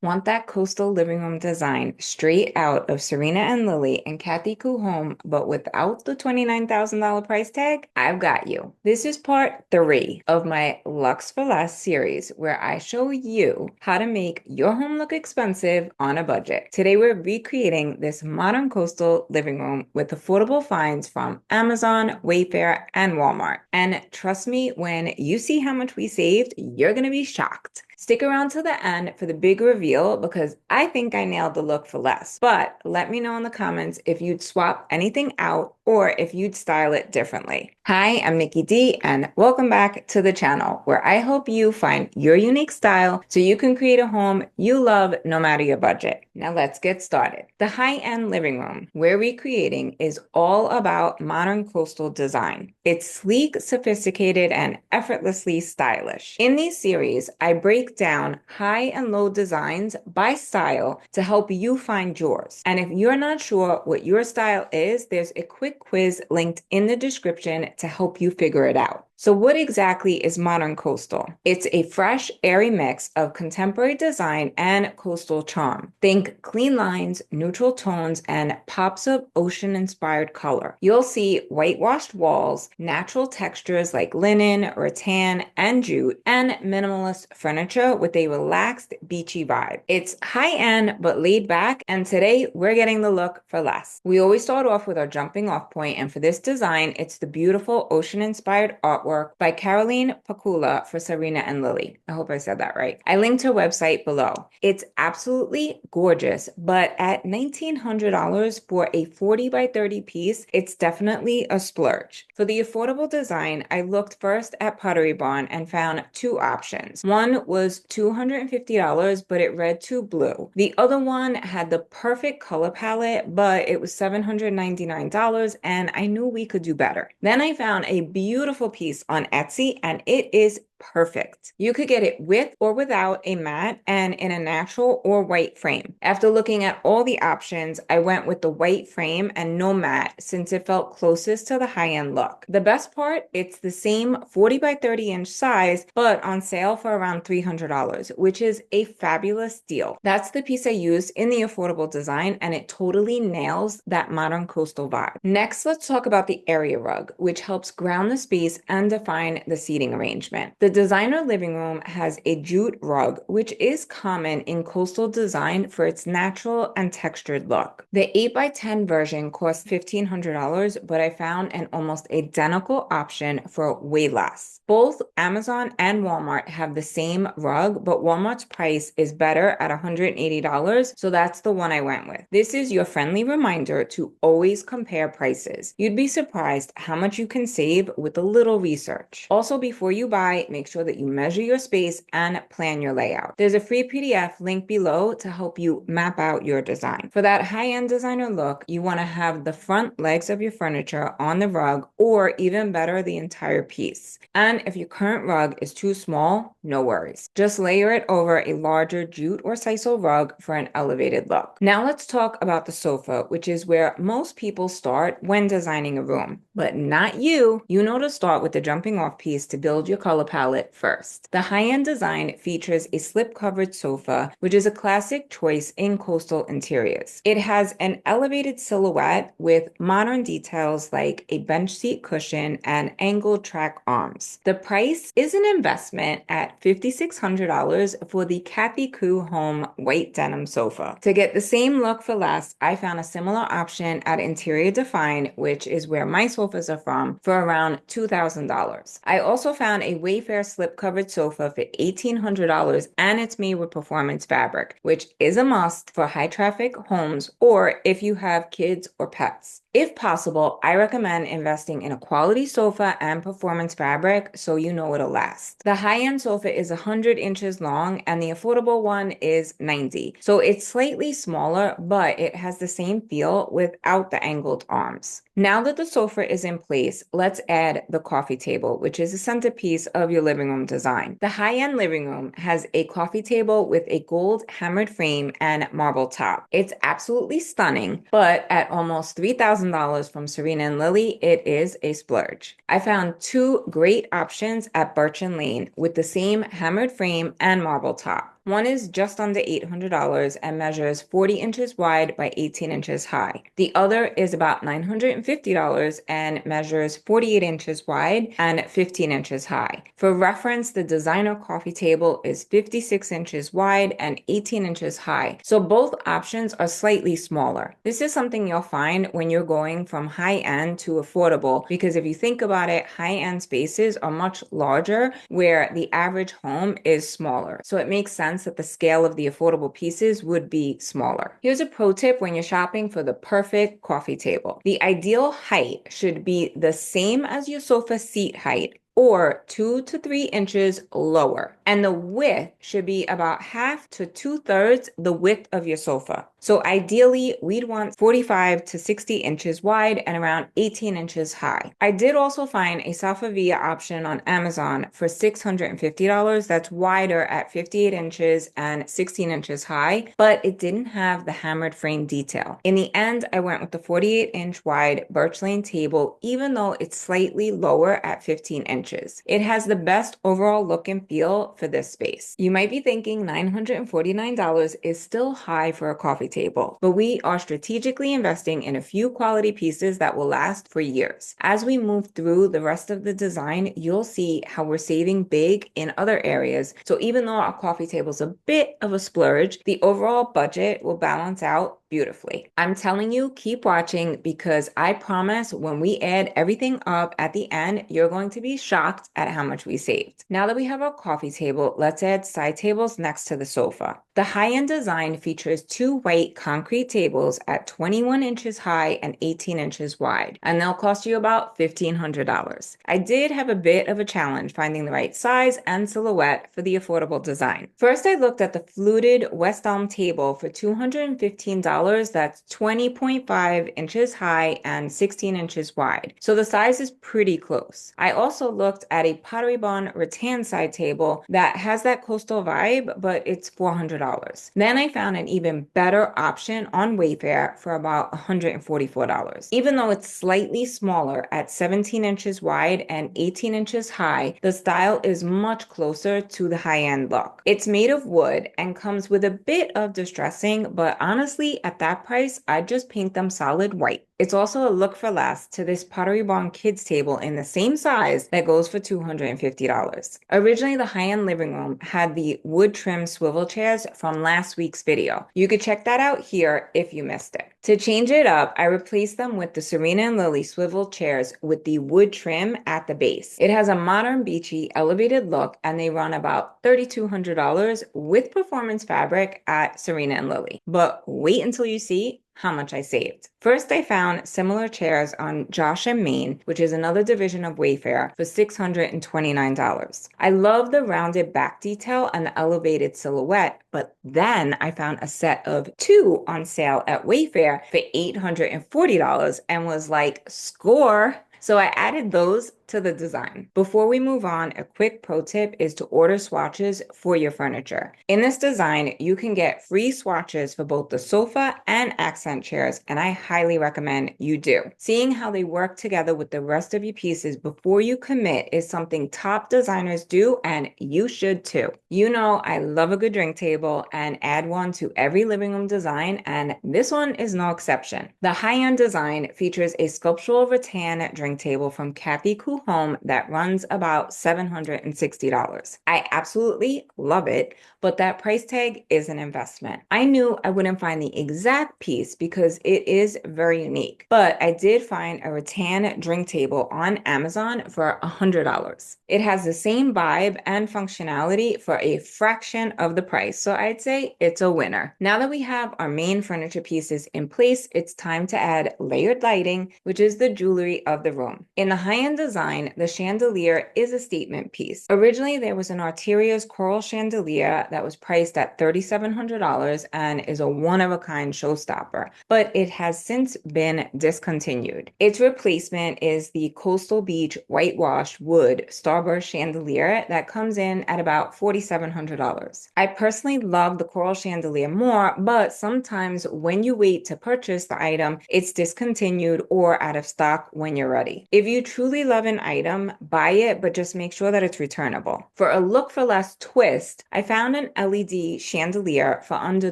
Want that coastal living room design straight out of Serena and Lily and Kathy Koo home, but without the $29,000 price tag? I've got you. This is part 3 of my Luxe for Less series, where I show you how to make your home look expensive on a budget. Today, we're recreating this modern coastal living room with affordable finds from Amazon, Wayfair, and Walmart. And trust me, when you see how much we saved, you're going to be shocked. Stick around to the end for the big reveal because I think I nailed the look for less. But let me know in the comments if you'd swap anything out or if you'd style it differently. Hi, I'm Nikki D, and welcome back to the channel where I help you find your unique style so you can create a home you love no matter your budget. Now let's get started. The high-end living room we're recreating is all about modern coastal design. It's sleek, sophisticated, and effortlessly stylish. In these series, I break down high and low designs by style to help you find yours. And if you're not sure what your style is, there's a quick quiz linked in the description to help you figure it out. So what exactly is modern coastal? It's a fresh, airy mix of contemporary design and coastal charm. Think clean lines, neutral tones, and pops of ocean-inspired color. You'll see whitewashed walls, natural textures like linen, rattan, and jute, and minimalist furniture with a relaxed, beachy vibe. It's high-end but laid back, and today we're getting the look for less. We always start off with our jumping off point, and for this design, it's the beautiful ocean-inspired artwork by Caroline Pakula for Serena and Lily. I hope I said that right. I linked her website below. It's absolutely gorgeous, but at $1,900 for a 40 by 30 piece, it's definitely a splurge. For the affordable design, I looked first at Pottery Barn and found two options. One was $250, but it read too blue. The other one had the perfect color palette, but it was $799, and I knew we could do better. Then I found a beautiful piece on Etsy, and it is perfect. You could get it with or without a matte and in a natural or white frame. After looking at all the options, I went with the white frame and no matte since it felt closest to the high-end look. The best part, it's the same 40 by 30 inch size, but on sale for around $300, which is a fabulous deal. That's the piece I used in the affordable design, and it totally nails that modern coastal vibe. Next, let's talk about the area rug, which helps ground the space and define the seating arrangement. The designer living room has a jute rug, which is common in coastal design for its natural and textured look. The 8 by 10 version costs $1,500, but I found an almost identical option for way less. Both Amazon and Walmart have the same rug, but Walmart's price is better at $180, so that's the one I went with. This is your friendly reminder to always compare prices. You'd be surprised how much you can save with a little research. Also, before you buy, make sure that you measure your space and plan your layout. There's a free PDF linked below to help you map out your design. For that high-end designer look, you want to have the front legs of your furniture on the rug, or even better, the entire piece. And if your current rug is too small, no worries. Just layer it over a larger jute or sisal rug for an elevated look. Now let's talk about the sofa, which is where most people start when designing a room. But not you. You know to start with the jumping off piece to build your color palette first. The high-end design features a slip-covered sofa, which is a classic choice in coastal interiors. It has an elevated silhouette with modern details like a bench seat cushion and angled track arms. The price is an investment at $5,600 for the Kathy Koo Home white denim sofa. To get the same look for less, I found a similar option at Interior Define, which is where my sofas are from, for around $2,000. I also found a Wayfair slip-covered sofa for $1,800, and it's made with performance fabric, which is a must for high-traffic homes or if you have kids or pets. If possible, I recommend investing in a quality sofa and performance fabric so you know it'll last. The high-end sofa is 100 inches long and the affordable one is 90. So it's slightly smaller, but it has the same feel without the angled arms. Now that the sofa is in place, let's add the coffee table, which is the centerpiece of your living room design. The high-end living room has a coffee table with a gold hammered frame and marble top. It's absolutely stunning, but at almost $3,000 from Serena and Lily, it is a splurge. I found two great options at Birch and Lane with the same hammered frame and marble top. One is just under $800 and measures 40 inches wide by 18 inches high. The other is about $950 and measures 48 inches wide and 15 inches high. For reference, the designer coffee table is 56 inches wide and 18 inches high, so both options are slightly smaller. This is something you'll find when you're going from high-end to affordable, because if you think about it, high-end spaces are much larger where the average home is smaller. So it makes sense that the scale of the affordable pieces would be smaller. Here's a pro tip when you're shopping for the perfect coffee table. The ideal height should be the same as your sofa seat height, or 2 to 3 inches lower. And the width should be about half to 2/3 the width of your sofa. So ideally, we'd want 45 to 60 inches wide and around 18 inches high. I did also find a Safavia option on Amazon for $650 that's wider at 58 inches and 16 inches high, but it didn't have the hammered frame detail. In the end, I went with the 48-inch wide birch lane table, even though it's slightly lower at 15 inches. It has the best overall look and feel for this space. You might be thinking $949 is still high for a coffee table, but we are strategically investing in a few quality pieces that will last for years. As we move through the rest of the design, you'll see how we're saving big in other areas. So even though our coffee table is a bit of a splurge, the overall budget will balance out beautifully. I'm telling you, keep watching, because I promise when we add everything up at the end, you're going to be shocked at how much we saved. Now that we have our coffee table, let's add side tables next to the sofa. The high-end design features two white concrete tables at 21 inches high and 18 inches wide, and they'll cost you about $1,500. I did have a bit of a challenge finding the right size and silhouette for the affordable design. First, I looked at the fluted West Elm table for $215. That's 20.5 inches high and 16 inches wide. So the size is pretty close. I also looked at a Pottery Barn rattan side table that has that coastal vibe, but it's $400. Then I found an even better option on Wayfair for about $144. Even though it's slightly smaller at 17 inches wide and 18 inches high, the style is much closer to the high-end look. It's made of wood and comes with a bit of distressing, but honestly, at that price, I'd just paint them solid white. It's also a look for less to this Pottery Barn kids table in the same size that goes for $250. Originally, the high-end living room had the wood trim swivel chairs from last week's video. You could check that out here if you missed it. To change it up, I replaced them with the Serena and Lily swivel chairs with the wood trim at the base. It has a modern beachy elevated look, and they run about $3,200 with performance fabric at Serena and Lily. But wait until you see how much I saved. First, I found similar chairs on Josh and Main, which is another division of Wayfair, for $629. I love the rounded back detail and the elevated silhouette, but then I found a set of two on sale at Wayfair for $840 and was like, score! So I added those to the design. Before we move on, a quick pro tip is to order swatches for your furniture. In this design, you can get free swatches for both the sofa and accent chairs, and I highly recommend you do. Seeing how they work together with the rest of your pieces before you commit is something top designers do, and you should too. You know I love a good drink table and add one to every living room design, and this one is no exception. The high-end design features a sculptural rattan drink table from Kathy Ku Home that runs about $760. I absolutely love it, but that price tag is an investment. I knew I wouldn't find the exact piece because it is very unique, but I did find a rattan drink table on Amazon for $100. It has the same vibe and functionality for a fraction of the price, so I'd say it's a winner. Now that we have our main furniture pieces in place, it's time to add layered lighting, which is the jewelry of the room. In the high-end design, the chandelier is a statement piece. Originally, there was an Arteria's coral chandelier that was priced at $3,700 and is a one-of-a-kind showstopper, but it has since been discontinued. Its replacement is the Coastal Beach whitewashed wood starburst chandelier that comes in at about $4,700. I personally love the coral chandelier more, but sometimes when you wait to purchase the item, it's discontinued or out of stock when you're ready. If you truly love an an item, buy it, but just make sure that it's returnable. For a look for less twist, I found an LED chandelier for under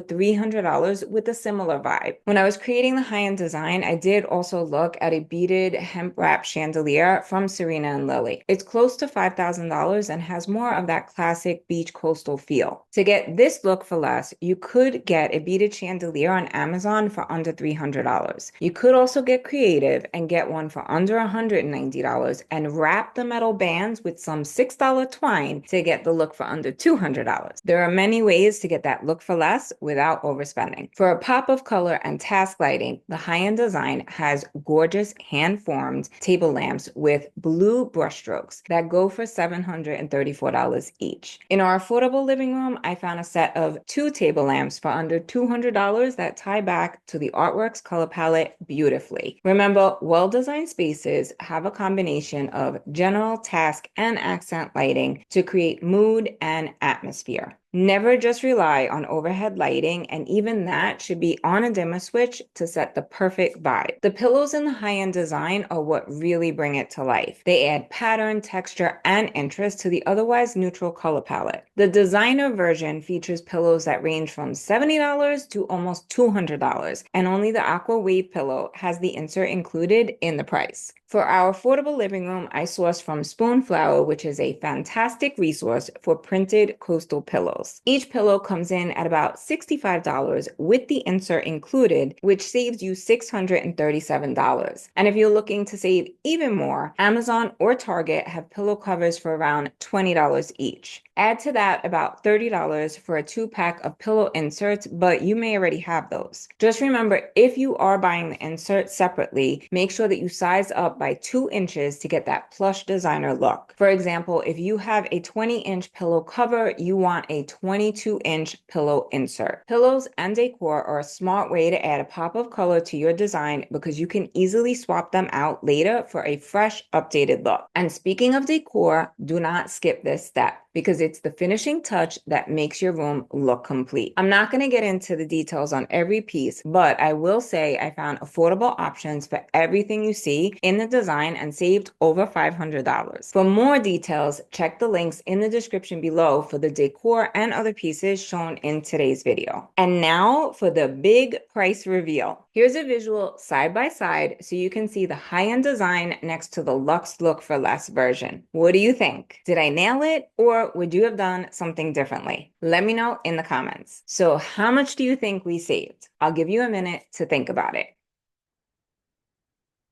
$300 with a similar vibe. When I was creating the high-end design, I did also look at a beaded hemp wrap chandelier from Serena and Lily. It's close to $5,000 and has more of that classic beach coastal feel. To get this look for less, you could get a beaded chandelier on Amazon for under $300. You could also get creative and get one for under $190 and wrap the metal bands with some $6 twine to get the look for under $200. There are many ways to get that look for less without overspending. For a pop of color and task lighting, the high-end design has gorgeous hand-formed table lamps with blue brushstrokes that go for $734 each. In our affordable living room, I found a set of 2 table lamps for under $200 that tie back to the artwork's color palette beautifully. Remember, well-designed spaces have a combination of general, task, and accent lighting to create mood and atmosphere. Never just rely on overhead lighting, and even that should be on a dimmer switch to set the perfect vibe. The pillows in the high-end design are what really bring it to life. They add pattern, texture, and interest to the otherwise neutral color palette. The designer version features pillows that range from $70 to almost $200, and only the Aqua Wave pillow has the insert included in the price. For our affordable living room, I sourced from Spoonflower, which is a fantastic resource for printed coastal pillows. Each pillow comes in at about $65 with the insert included, which saves you $637. And if you're looking to save even more, Amazon or Target have pillow covers for around $20 each. Add to that about $30 for a 2-pack of pillow inserts, but you may already have those. Just remember, if you are buying the insert separately, make sure that you size up by 2 inches to get that plush designer look. For example, if you have a 20-inch pillow cover, you want a 22-inch pillow insert. Pillows and decor are a smart way to add a pop of color to your design because you can easily swap them out later for a fresh, updated look. And speaking of decor, do not skip this step because it's the finishing touch that makes your room look complete. I'm not going to get into the details on every piece, but I will say I found affordable options for everything you see in the design and saved over $500. For more details, check the links in the description below for the decor and other pieces shown in today's video. And now for the big price reveal. Here's a visual side by side so you can see the high-end design next to the luxe look for less version. What do you think? Did I nail it, or would you have done something differently? Let me know in the comments. So how much do you think we saved? I'll give you a minute to think about it.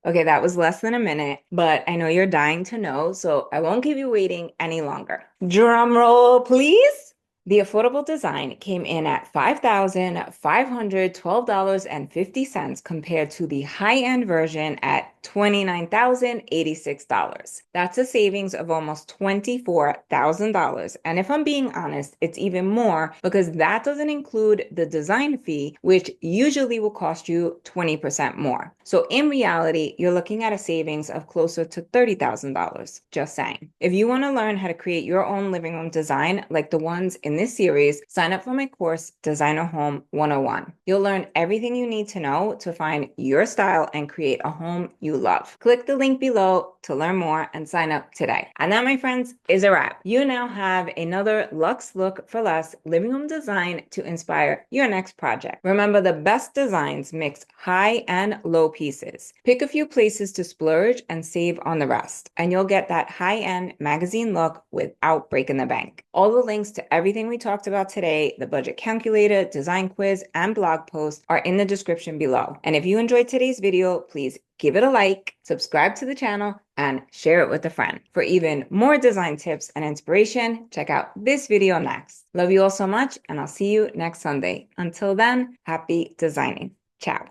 Okay, that was less than a minute, but I know you're dying to know, so I won't keep you waiting any longer. Drum roll, please. The affordable design came in at $5,512.50 compared to the high-end version at $29,086. That's a savings of almost $24,000. And if I'm being honest, it's even more because that doesn't include the design fee, which usually will cost you 20% more. So in reality, you're looking at a savings of closer to $30,000. Just saying. If you want to learn how to create your own living room design like the ones in this series, sign up for my course, Designer Home 101. You'll learn everything you need to know to find your style and create a home you love. Click the link below to learn more and sign up today. And that, my friends, is a wrap. You now have another luxe look for less living room design to inspire your next project. Remember, the best designs mix high and low pieces. Pick a few places to splurge and save on the rest, and you'll get that high-end magazine look without breaking the bank. All the links to everything we talked about today, the budget calculator, design quiz, and blog post are in the description below. And if you enjoyed today's video, please give it a like, subscribe to the channel, and share it with a friend. For even more design tips and inspiration, check out this video next. Love you all so much, and I'll see you next Sunday. Until then, happy designing. Ciao.